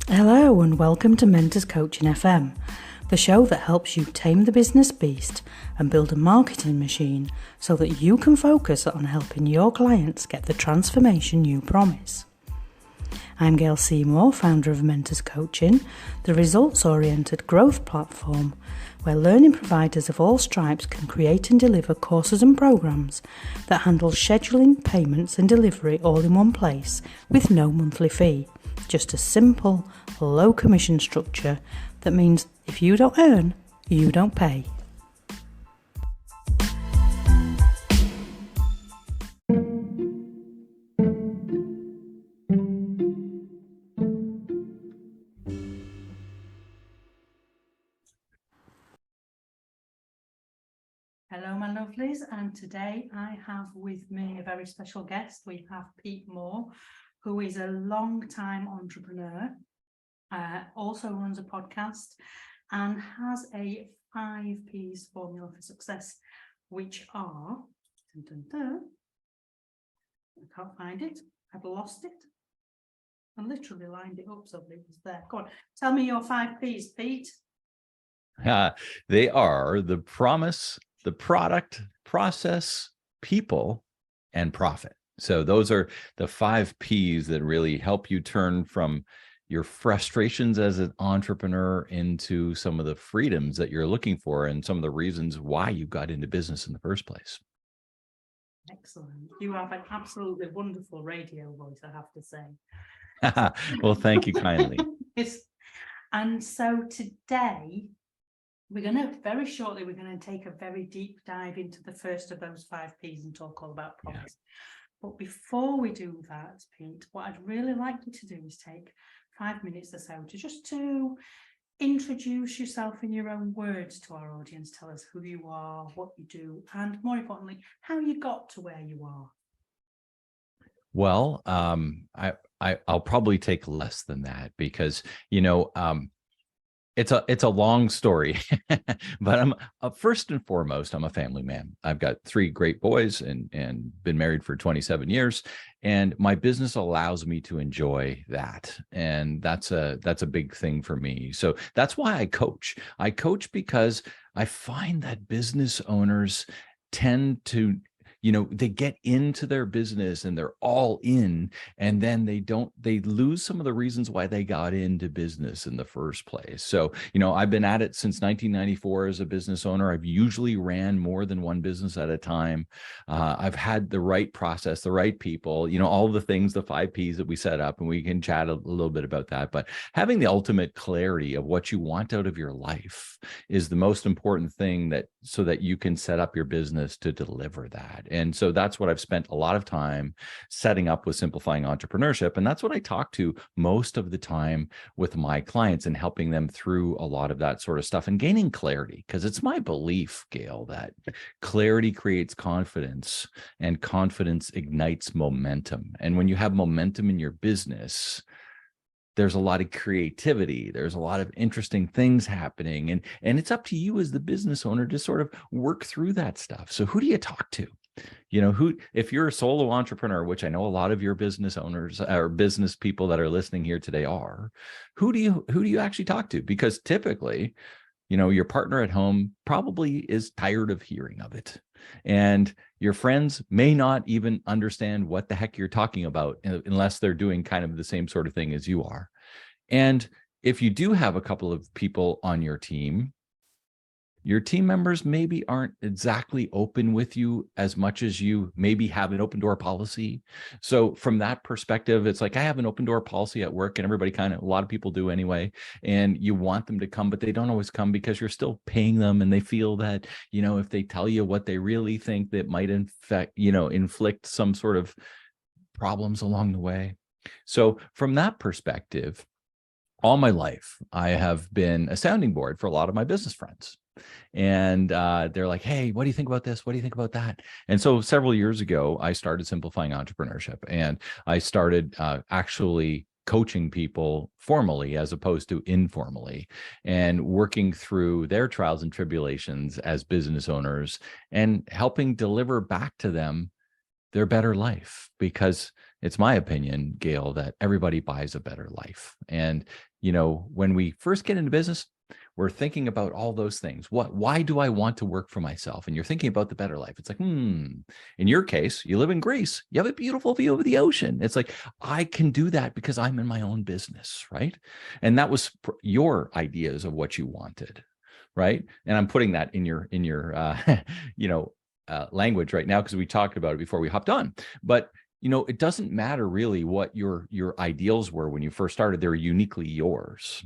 Hello and welcome to Mentors Coaching FM, the show that helps you tame the business beast and build a marketing machine so that you can focus on helping your clients get the transformation you promise. I'm Gail Mohr, founder of Mentors Coaching, the results-oriented growth platform where learning providers of all stripes can create and deliver courses and programs that handle scheduling, payments and delivery all in one place with no monthly fee. Just a simple, low commission structure that means if you don't earn, you don't pay. Hello, my lovelies, and today I have with me a very special guest. We have Pete Mohr, who is a long-time entrepreneur, also runs a podcast, and has a 5 P's formula for success, which are, I can't find it, I've lost it. I literally lined it up so it was there. Go on, tell me your 5 P's, Pete. They are the promise, the product, process, people, and profit. So those are the 5 P's that really help you turn from your frustrations as an entrepreneur into some of the freedoms that you're looking for and some of the reasons why you got into business in the first place. Excellent. You have an absolutely wonderful radio voice, I have to say. Well, thank you kindly. Yes. And so today, we're going to take a very deep dive into the first of those 5 P's and talk all about promise. Yeah. But before we do that, Pete, what I'd really like you to do is take 5 minutes or so to introduce yourself in your own words to our audience. Tell us who you are, what you do, and more importantly, how you got to where you are. Well, I'll probably take less than that because, it's a long story, but I'm first and foremost, I'm a family man. I've got 3 great boys and been married for 27 years, and my business allows me to enjoy that. And that's a big thing for me. So that's why I coach. I coach because I find that business owners tend to they get into their business and they're all in, and then they lose some of the reasons why they got into business in the first place. So, I've been at it since 1994 as a business owner. I've usually ran more than one business at a time. I've had the right process, the right people, all the things, the 5 P's that we set up, and we can chat a little bit about that. But having the ultimate clarity of what you want out of your life is the most important thing so that you can set up your business to deliver that. And so that's what I've spent a lot of time setting up with Simplifying Entrepreneurship. And that's what I talk to most of the time with my clients and helping them through a lot of that sort of stuff and gaining clarity. Because it's my belief, Gail, that clarity creates confidence and confidence ignites momentum. And when you have momentum in your business, there's a lot of creativity. There's a lot of interesting things happening. And it's up to you as the business owner to sort of work through that stuff. So who do you talk to? If you're a solo entrepreneur, which I know a lot of your business owners or business people that are listening here today are, who do you actually talk to? Because typically, your partner at home probably is tired of hearing of it. And your friends may not even understand what the heck you're talking about unless they're doing kind of the same sort of thing as you are. And if you do have a couple of people on your team, your team members maybe aren't exactly open with you as much as you maybe have an open door policy. So from that perspective, it's like I have an open door policy at work, and everybody a lot of people do anyway. And you want them to come, but they don't always come because you're still paying them. And they feel that, if they tell you what they really think, that might inflict some sort of problems along the way. So from that perspective, all my life, I have been a sounding board for a lot of my business friends. And they're like, hey, what do you think about this? What do you think about that? And so several years ago, I started Simplifying Entrepreneurship, and I started actually coaching people formally as opposed to informally, and working through their trials and tribulations as business owners and helping deliver back to them their better life. Because it's my opinion, Gail, that everybody buys a better life. And when we first get into business, we're thinking about all those things. Why do I want to work for myself? And you're thinking about the better life. It's like, in your case, you live in Greece. You have a beautiful view of the ocean. It's like, I can do that because I'm in my own business, right? And that was your ideas of what you wanted, right? And I'm putting that in your language right now because we talked about it before we hopped on. But it doesn't matter really what your ideals were when you first started. They're uniquely yours.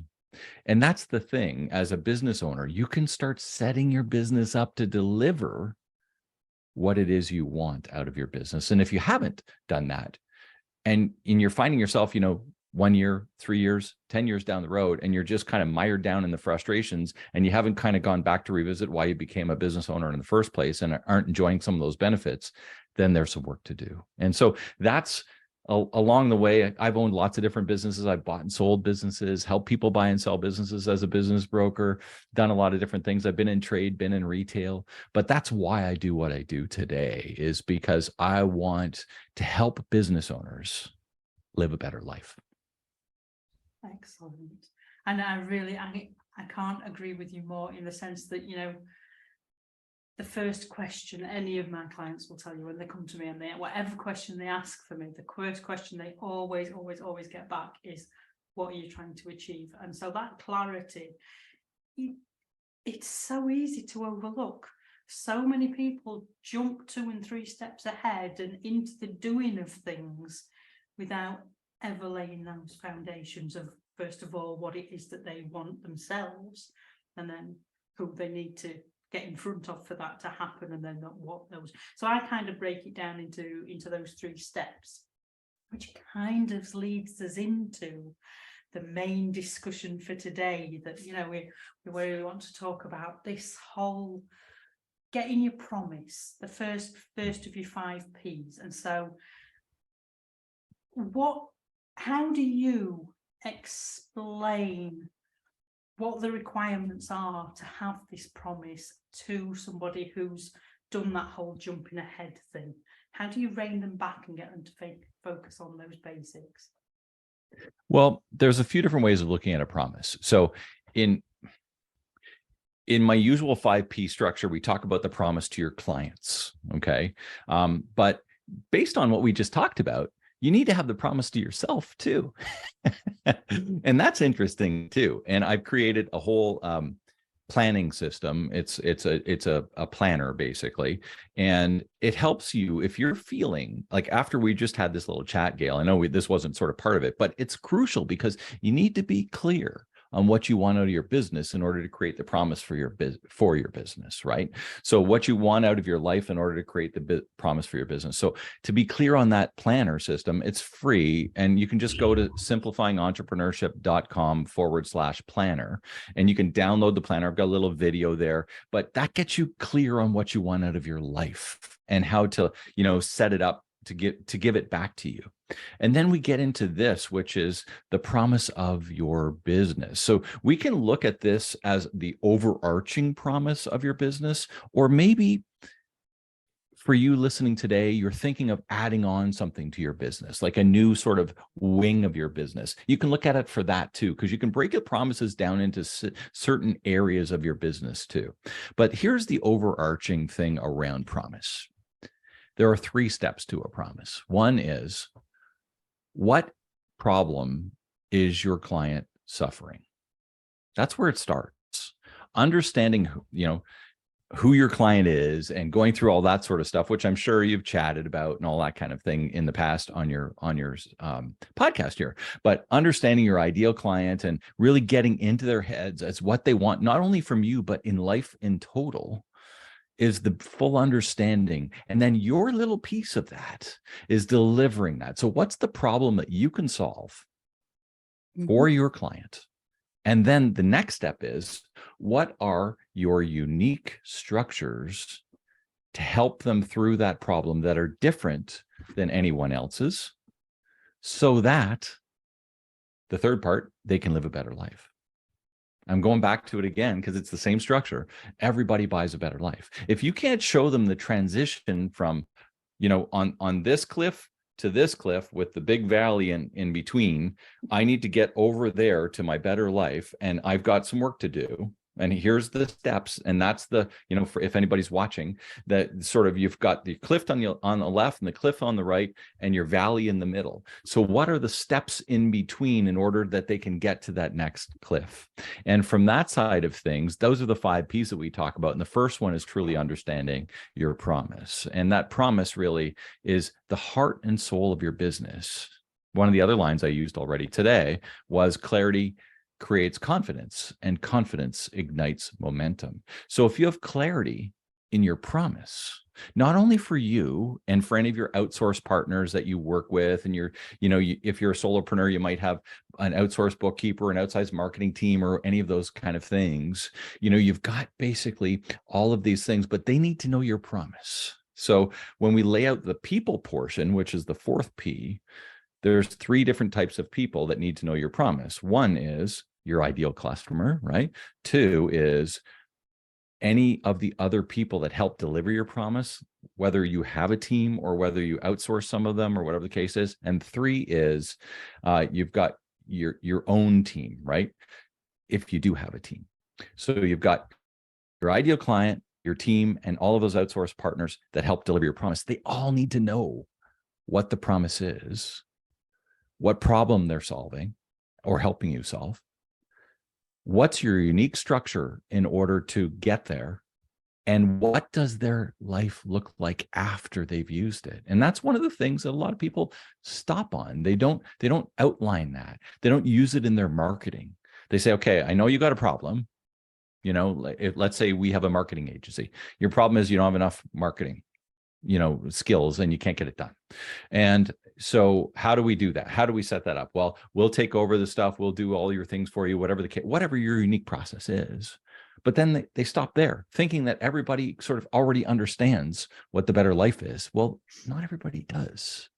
And that's the thing. As a business owner, you can start setting your business up to deliver what it is you want out of your business. And if you haven't done that, and you're finding yourself, 1 year, 3 years, 10 years down the road, and you're just kind of mired down in the frustrations, and you haven't kind of gone back to revisit why you became a business owner in the first place and aren't enjoying some of those benefits, then there's some work to do. And so that's along the way. I've owned lots of different businesses. I've bought and sold businesses, helped people buy and sell businesses as a business broker, done a lot of different things. I've been in trade, been in retail, but that's why I do what I do today, is because I want to help business owners live a better life. Excellent. And I can't agree with you more in the sense that, the first question any of my clients will tell you when they come to me, and whatever question they ask for me, the first question they always get back is, what are you trying to achieve? And so that clarity, it's so easy to overlook. So many people jump 2 and 3 steps ahead and into the doing of things without ever laying those foundations of, first of all, what it is that they want themselves, and then who they need to get in front of for that to happen, and then what those. So I kind of break it down into those 3 steps, which kind of leads us into the main discussion for today, that we really want to talk about this whole getting your promise, the first of your 5 Ps. And so how do you explain what the requirements are to have this promise to somebody who's done that whole jumping ahead thing? How do you rein them back and get them to focus on those basics? Well, there's a few different ways of looking at a promise. So in my usual 5P structure, we talk about the promise to your clients. Okay. But based on what we just talked about, you need to have the promise to yourself too. And that's interesting too. And I've created a whole planning system. It's a planner basically. And it helps you if you're feeling like, after we just had this little chat, Gail, I know this wasn't sort of part of it, but it's crucial because you need to be clear on what you want out of your business in order to create the promise for your business, right? So what you want out of your life in order to create the promise for your business. So to be clear on that planner system, it's free, and you can just go to simplifyingentrepreneurship.com/planner, and you can download the planner. I've got a little video there, but that gets you clear on what you want out of your life and how to, set it up to give it back to you. And then we get into this, which is the promise of your business. So we can look at this as the overarching promise of your business, or maybe for you listening today, you're thinking of adding on something to your business, like a new sort of wing of your business. You can look at it for that too, because you can break the promises down into certain areas of your business too. But here's the overarching thing around promise. There are 3 steps to a promise. One is, what problem is your client suffering? That's where it starts. Understanding who your client is and going through all that sort of stuff, which I'm sure you've chatted about and all that kind of thing in the past on your podcast here. But understanding your ideal client and really getting into their heads as what they want, not only from you, but in life in total, is the full understanding. And then your little piece of that is delivering that. So what's the problem that you can solve for your client? And then the next step is, what are your unique structures to help them through that problem that are different than anyone else's, so that the third part, they can live a better life? I'm going back to it again because it's the same structure. Everybody buys a better life. If you can't show them the transition from, on this cliff to this cliff with the big valley in between. I need to get over there to my better life, and I've got some work to do. And here's the steps. And that's the, for if anybody's watching, that sort of, you've got the cliff on the left and the cliff on the right and your valley in the middle. So what are the steps in between in order that they can get to that next cliff? And from that side of things, those are the 5 P's that we talk about. And the first one is truly understanding your promise. And that promise really is the heart and soul of your business. One of the other lines I used already today was clarity creates confidence, and confidence ignites momentum. So if you have clarity in your promise, not only for you and for any of your outsourced partners that you work with, and if you're a solopreneur, you might have an outsourced bookkeeper, an outside marketing team, or any of those kind of things. You've got basically all of these things, but they need to know your promise. So when we lay out the people portion, which is the 4th P, there's 3 different types of people that need to know your promise. One is your ideal customer, right? 2 is any of the other people that help deliver your promise, whether you have a team or whether you outsource some of them or whatever the case is. And 3 is you've got your own team, right? If you do have a team. So you've got your ideal client, your team, and all of those outsourced partners that help deliver your promise. They all need to know what the promise is, what problem they're solving or helping you solve. What's your unique structure in order to get there? And what does their life look like after they've used it? And that's one of the things that a lot of people stop on. They don't outline that. They don't use it in their marketing. They say, okay, I know you got a problem. Let's say we have a marketing agency. Your problem is you don't have enough marketing, skills, and you can't get it done. And so how do we do that? How do we set that up? Well, we'll take over the stuff. We'll do all your things for you, whatever your unique process is. But then they stop there, thinking that everybody sort of already understands what the better life is. Well, not everybody does.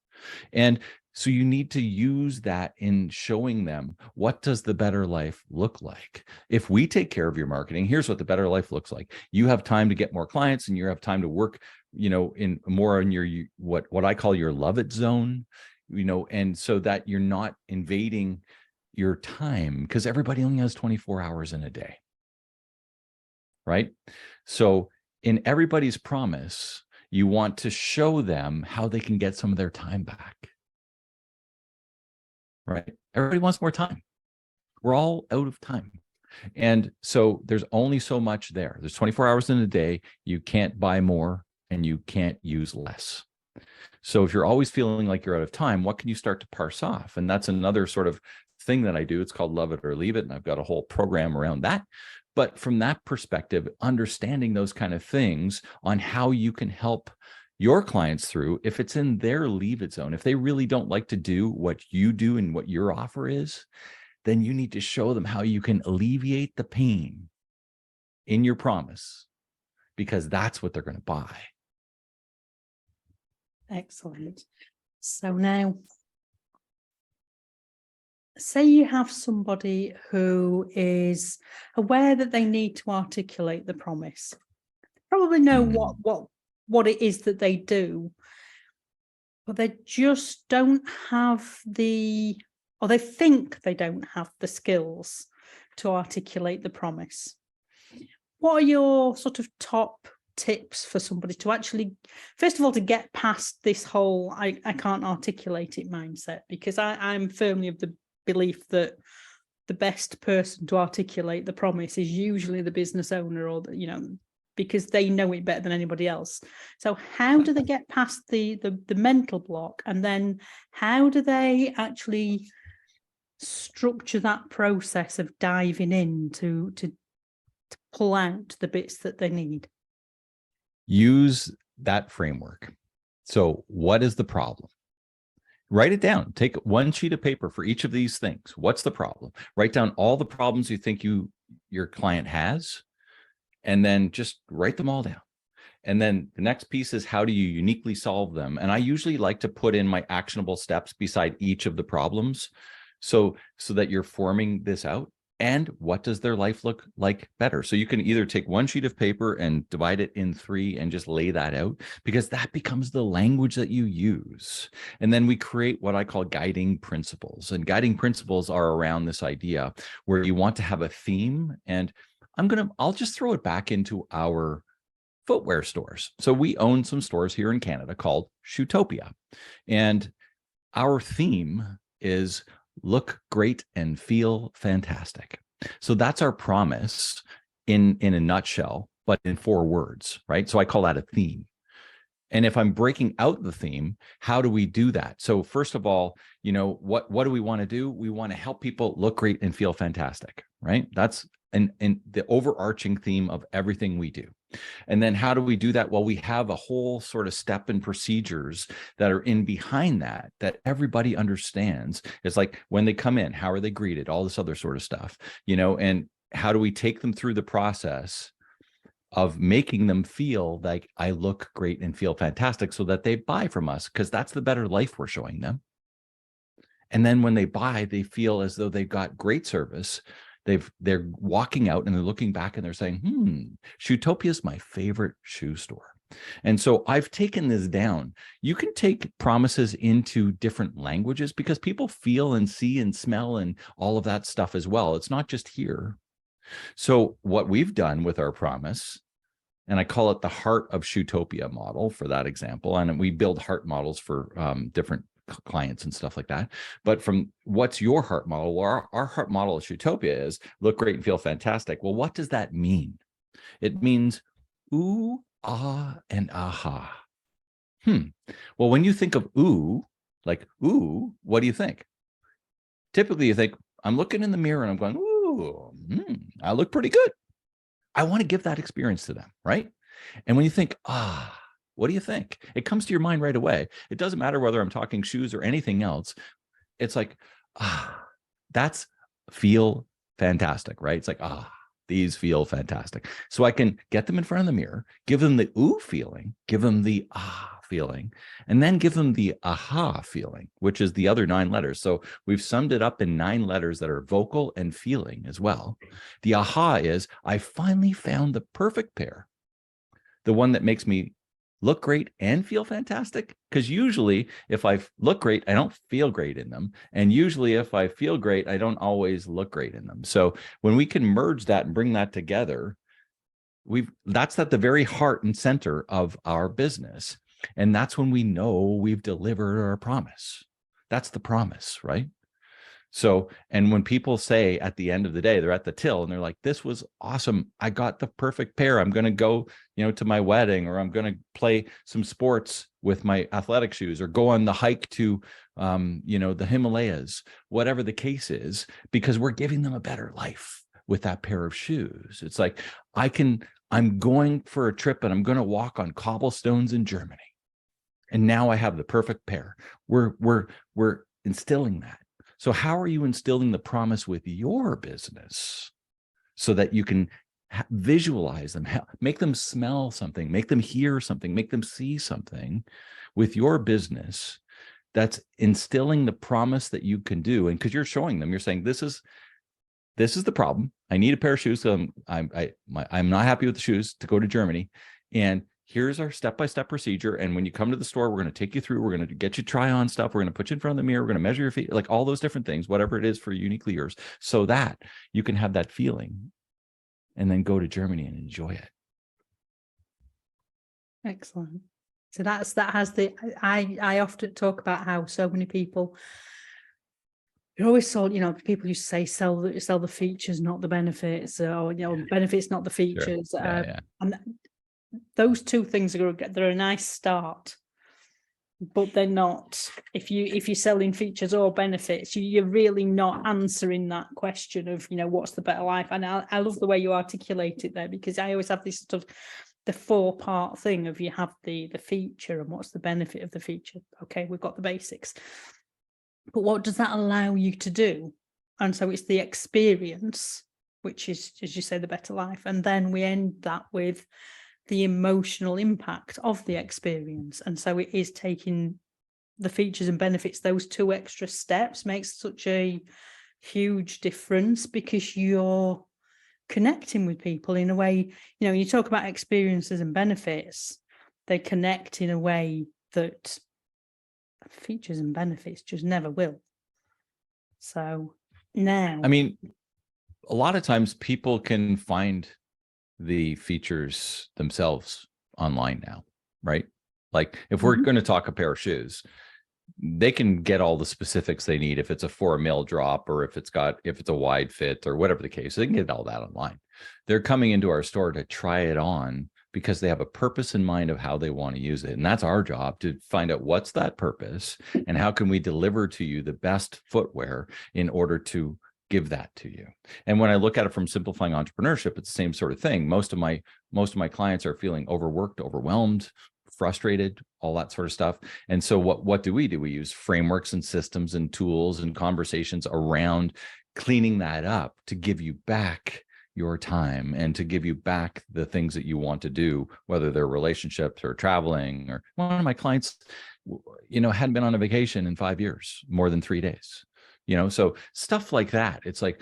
And so you need to use that in showing them, what does the better life look like? If we take care of your marketing, here's what the better life looks like. You have time to get more clients, and you have time to work, in more in your, what I call your love it zone, and so that you're not invading your time, because everybody only has 24 hours in a day, right? So in everybody's promise, you want to show them how they can get some of their time back. Right? Everybody wants more time. We're all out of time. And so there's only so much there. There's 24 hours in a day. You can't buy more and you can't use less. So if you're always feeling like you're out of time, what can you start to parse off? And that's another sort of thing that I do. It's called Love It or Leave It. And I've got a whole program around that. But from that perspective, understanding those kind of things on how you can help your clients through, if it's in their leave it zone, if they really don't like to do what you do and what your offer is, then you need to show them how you can alleviate the pain in your promise, because that's what they're going to buy. Excellent. So now, say you have somebody who is aware that they need to articulate the promise, probably know what it is that they do, but they just don't have or they think they don't have the skills to articulate the promise. What are your sort of top tips for somebody to actually, first of all, to get past this whole I can't articulate it mindset? Because I'm firmly of the belief that the best person to articulate the promise is usually the business owner, or because they know it better than anybody else. So how do they get past the mental block, and then how do they actually structure that process of diving in to pull out the bits that they need? Use that framework. So what is the problem? Write it down. Take one sheet of paper for each of these things. What's the problem? Write down all the problems you think your client has, and then just write them all down. And then the next piece is, how do you uniquely solve them? And I usually like to put in my actionable steps beside each of the problems, so that you're forming this out. And what does their life look like better? So you can either take one sheet of paper and divide it in 3 and just lay that out, because that becomes the language that you use. And then we create what I call guiding principles. And guiding principles are around this idea where you want to have a theme. And I'll just throw it back into our footwear stores. So we own some stores here in Canada called Shoetopia. And our theme is look great and feel fantastic. So that's our promise in a nutshell, but in 4 words, right? So I call that a theme. And if I'm breaking out the theme, how do we do that? So first of all, what do we want to do? We want to help people look great and feel fantastic, right? That's the overarching theme of everything we do. And then how do we do that? Well, we have a whole sort of step and procedures that are in behind that everybody understands. It's like when they come in, how are they greeted? All this other sort of stuff, and how do we take them through the process of making them feel like I look great and feel fantastic so that they buy from us, because that's the better life we're showing them. And then when they buy, they feel as though they've got great service. They're walking out and they're looking back and they're saying, Shoetopia is my favorite shoe store. And so I've taken this down. You can take promises into different languages because people feel and see and smell and all of that stuff as well. It's not just here. So what we've done with our promise, and I call it the heart of Shoetopia model for that example, and we build heart models for different clients and stuff like that. But from what's your heart model? Well, our heart model at Shoetopia is look great and feel fantastic. Well, what does that mean? It means ooh, ah, and aha. Well, when you think of ooh, like ooh, what do you think? Typically you think, I'm looking in the mirror and I'm going, ooh, I look pretty good. I want to give that experience to them, right? And when you think, what do you think? It comes to your mind right away. It doesn't matter whether I'm talking shoes or anything else. It's like, that's feel fantastic, right? It's like, these feel fantastic. So I can get them in front of the mirror, give them the ooh feeling, give them the feeling, and then give them the aha feeling, which is the other 9 letters. So we've summed it up in 9 letters that are vocal and feeling as well. The aha is, I finally found the perfect pair, the one that makes me look great and feel fantastic. Because usually if I look great, I don't feel great in them. And usually if I feel great, I don't always look great in them. So when we can merge that and bring that together, that's at the very heart and center of our business. And that's when we know we've delivered our promise. That's the promise, right? So, and when people say at the end of the day, they're at the till and they're like, this was awesome. I got the perfect pair. I'm going to go, to my wedding, or I'm going to play some sports with my athletic shoes, or go on the hike to, the Himalayas, whatever the case is, because we're giving them a better life with that pair of shoes. It's like, I'm going for a trip and I'm going to walk on cobblestones in Germany. And now I have the perfect pair. We're instilling that. So how are you instilling the promise with your business so that you can visualize them, make them smell something, make them hear something, make them see something with your business that's instilling the promise that you can do? And because you're showing them, you're saying, this is the problem. I need a pair of shoes. So I'm not happy with the shoes to go to Germany. And here's our step-by-step procedure. And when you come to the store, we're going to take you through, we're going to get you try on stuff. We're going to put you in front of the mirror. We're going to measure your feet, like all those different things, whatever it is for uniquely yours, so that you can have that feeling and then go to Germany and enjoy it. Excellent. So I often talk about how so many people, you're always told, people used to say, sell the features, not the benefits, or, benefits, not the features. Sure. Yeah. And those 2 things they're a nice start, but they're not. If you're selling features or benefits, you're really not answering that question of, what's the better life. And I love the way you articulate it there, because I always have this sort of the 4-part thing of, you have the feature and what's the benefit of the feature. Okay, we've got the basics, but what does that allow you to do? And so it's the experience, which is, as you say, the better life. And then we end that with the emotional impact of the experience. And so it is taking the features and benefits, those 2 extra steps makes such a huge difference because you're connecting with people in a way, you talk about experiences and benefits, they connect in a way that features and benefits just never will. So now, I mean, a lot of times people can find the features themselves online now, right? Like if we're going to talk a pair of shoes, they can get all the specifics they need. If it's a 4 mil drop, or if it's a wide fit, or whatever the case, they can get all that online. They're coming into our store to try it on because they have a purpose in mind of how they want to use it. And that's our job, to find out what's that purpose and how can we deliver to you the best footwear in order to give that to you. And when I look at it from Simplifying Entrepreneurship, it's the same sort of thing. Most of my clients are feeling overworked, overwhelmed, frustrated, all that sort of stuff. And so what do? We use frameworks and systems and tools and conversations around cleaning that up to give you back your time and to give you back the things that you want to do, whether they're relationships or traveling. Or one of my clients, hadn't been on a vacation in 5 years, more than 3 days, so stuff like that. It's like,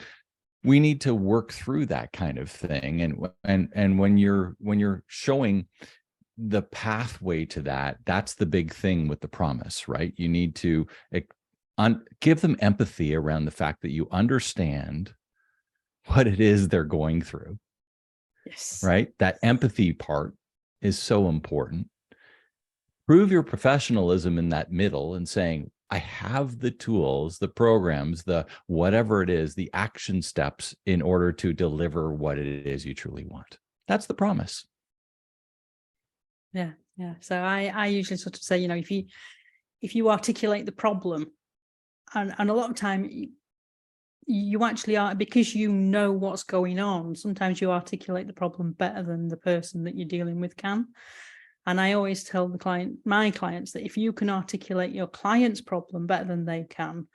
we need to work through that kind of thing. And when you're showing the pathway to that, that's the big thing with the promise, right? You need to give them empathy around the fact that you understand what it is they're going through. yes, Right? That empathy part is so important. Prove your professionalism in that middle and saying, I have the tools, the programs, the whatever it is, the action steps in order to deliver what it is you truly want. That's the promise. Yeah. So I usually sort of say, if you articulate the problem, and a lot of time you actually are, because you know what's going on, sometimes you articulate the problem better than the person that you're dealing with can. And I always tell my clients that if you can articulate your client's problem better than they can,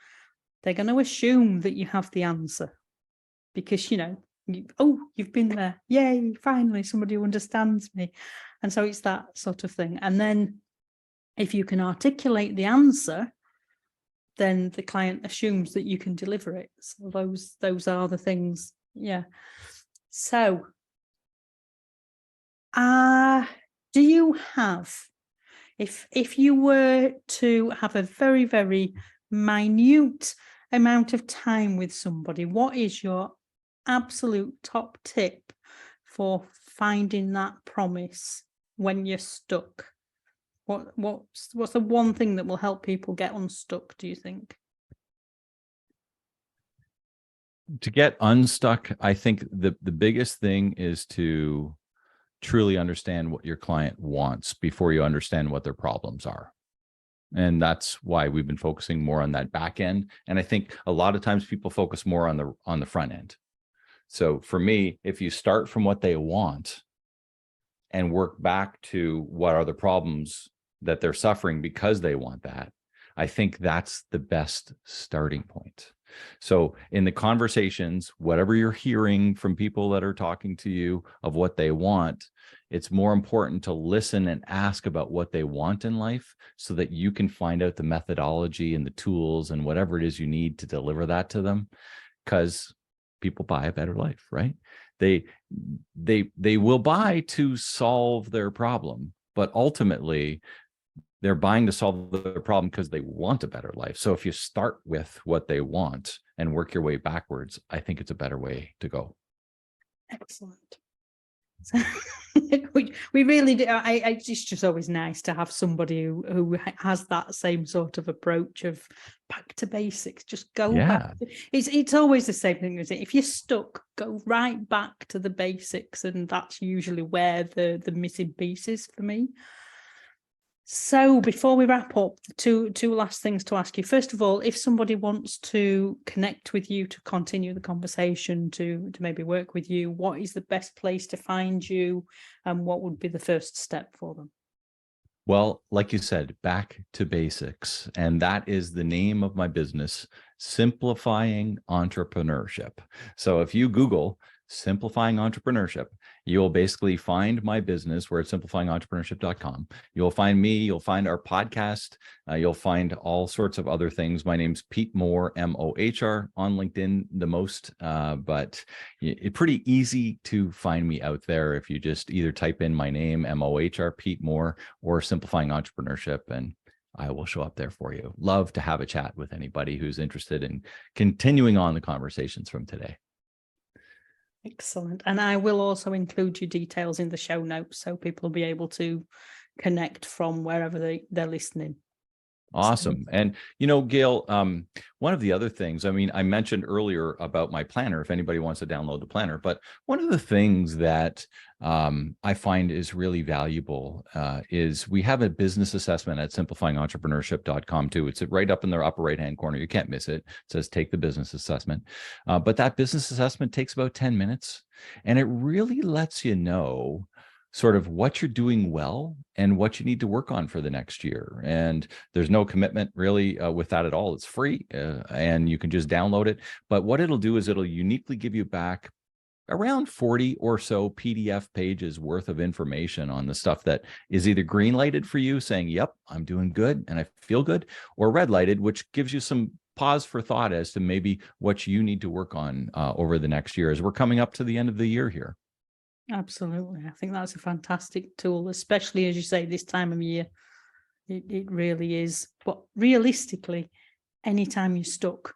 they're going to assume that you have the answer, because, you've been there. Yay, finally, somebody who understands me. And so it's that sort of thing. And then if you can articulate the answer, then the client assumes that you can deliver it. So those are the things. Yeah. So, do you have, if you were to have a very, very minute amount of time with somebody, what is your absolute top tip for finding that promise when you're stuck? What's the one thing that will help people get unstuck, do you think? To get unstuck, I think the biggest thing is to truly understand what your client wants before you understand what their problems are. And that's why we've been focusing more on that back end. And I think a lot of times people focus more on the front end. So for me, if you start from what they want and work back to what are the problems that they're suffering because they want that, I think that's the best starting point. So in the conversations, whatever you're hearing from people that are talking to you of what they want, it's more important to listen and ask about what they want in life so that you can find out the methodology and the tools and whatever it is you need to deliver that to them. Because people buy a better life, right? They will buy to solve their problem, but ultimately they're buying to solve their problem because they want a better life. So if you start with what they want and work your way backwards, I think it's a better way to go. Excellent. So we really do. It's just always nice to have somebody who has that same sort of approach of back to basics. Just go back. It's always the same thing, isn't it? If you're stuck, go right back to the basics, and that's usually where the missing piece is for me. So before we wrap up, two last things to ask you. First of all, if somebody wants to connect with you to continue the conversation, to maybe work with you, what is the best place to find you, and what would be the first step for them? Well, like you said, back to basics. And that is the name of my business, Simplifying Entrepreneurship. So if you Google Simplifying Entrepreneurship, You'll basically find my business. We're at simplifyingentrpreneurship.com. You'll find me. You'll find our podcast. You'll find all sorts of other things. My name's Pete Mohr, Mohr, on LinkedIn the most, but it's pretty easy to find me out there if you just either type in my name, Mohr, Pete Mohr, or Simplifying Entrepreneurship, and I will show up there for you. Love to have a chat with anybody who's interested in continuing on the conversations from today. Excellent. And I will also include your details in the show notes so people will be able to connect from wherever they're listening. Awesome. And, Gail, one of the other things, I mentioned earlier about my planner, if anybody wants to download the planner, but one of the things that I find is really valuable is we have a business assessment at simplifyingentrpreneurship.com too. It's right up in the upper right-hand corner. You can't miss it. It says take the business assessment. But that business assessment takes about 10 minutes, and it really lets you know sort of what you're doing well and what you need to work on for the next year. And there's no commitment really with that at all. It's free and you can just download it. But what it'll do is it'll uniquely give you back around 40 or so PDF pages worth of information on the stuff that is either green lighted for you saying, yep, I'm doing good and I feel good, or red lighted, which gives you some pause for thought as to maybe what you need to work on over the next year as we're coming up to the end of the year here. Absolutely. I think that's a fantastic tool, especially as you say, this time of year. It really is. But realistically, anytime you're stuck,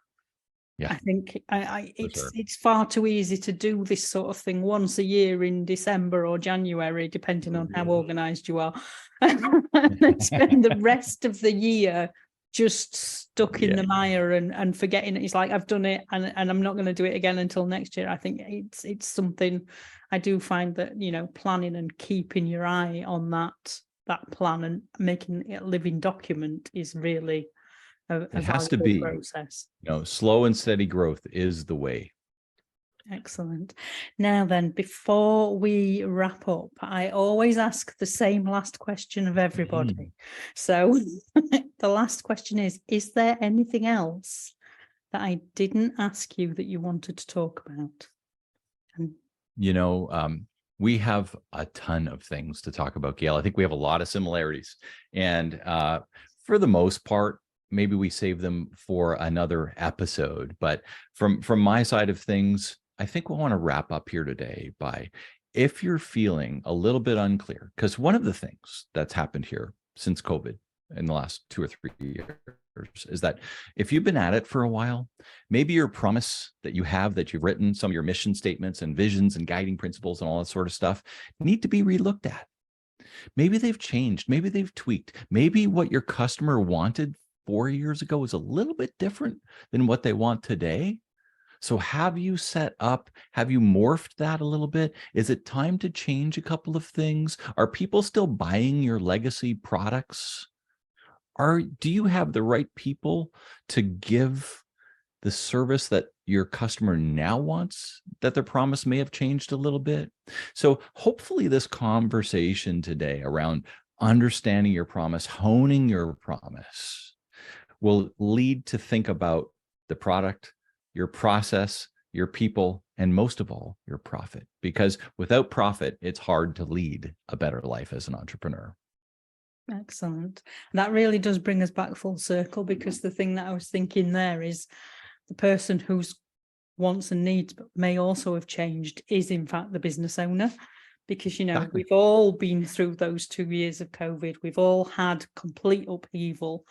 I think it's far too easy to do this sort of thing once a year in December or January, depending on how organized you are, and then spend the rest of the year just stuck in the mire and forgetting it. It's like, I've done it and I'm not going to do it again until next year. I think it's something I do find that, planning and keeping your eye on that plan and making it a living document is really it has to be process. Slow and steady growth is the way. Excellent. Now then, before we wrap up, I always ask the same last question of everybody. So the last question is there anything else that I didn't ask you that you wanted to talk about? We have a ton of things to talk about, Gail. I think we have a lot of similarities. And for the most part, maybe we save them for another episode. But from my side of things, I think we'll want to wrap up here today by, if you're feeling a little bit unclear, because one of the things that's happened here since COVID in the last 2 or 3 years is that if you've been at it for a while, maybe your promise that you've written, some of your mission statements and visions and guiding principles and all that sort of stuff need to be relooked at. Maybe they've changed. Maybe they've tweaked. Maybe what your customer wanted 4 years ago is a little bit different than what they want today. So have you morphed that a little bit? Is it time to change a couple of things? Are people still buying your legacy products? Do you have the right people to give the service that your customer now wants, that their promise may have changed a little bit? So hopefully this conversation today around understanding your promise, honing your promise, will lead to think about the product, your process, your people, and most of all, your profit. Because without profit, it's hard to lead a better life as an entrepreneur. Excellent. That really does bring us back full circle, because the thing that I was thinking there is the person whose wants and needs may also have changed is in fact the business owner. Because, exactly. We've all been through those 2 years of COVID. We've all had complete upheaval.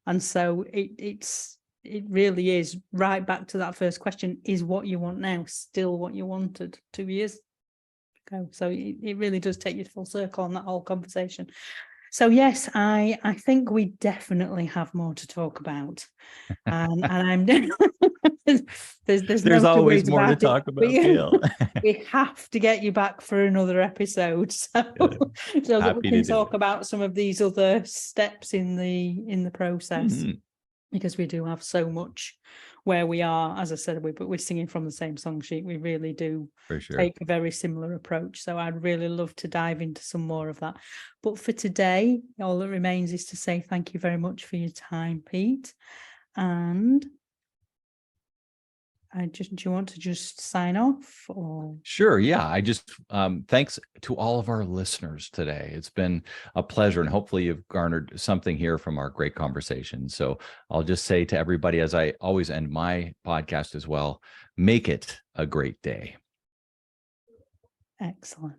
And so it really is right back to that first question, is what you want now still what you wanted 2 years ago? So it really does take you full circle on that whole conversation. So yes, I think we definitely have more to talk about. And I'm there's no always more to talk about, Gail. We have to get you back for another episode so that we can talk about some of these other steps in the process. Mm-hmm. Because we do have so much where we are. As I said, we're singing from the same song sheet. We really do take a very similar approach. So I'd really love to dive into some more of that. But for today, all that remains is to say thank you very much for your time, Pete. And do you want to just sign off or? Sure. Yeah. I just, thanks to all of our listeners today. It's been a pleasure, and hopefully you've garnered something here from our great conversation. So I'll just say to everybody, as I always end my podcast as well, make it a great day. Excellent.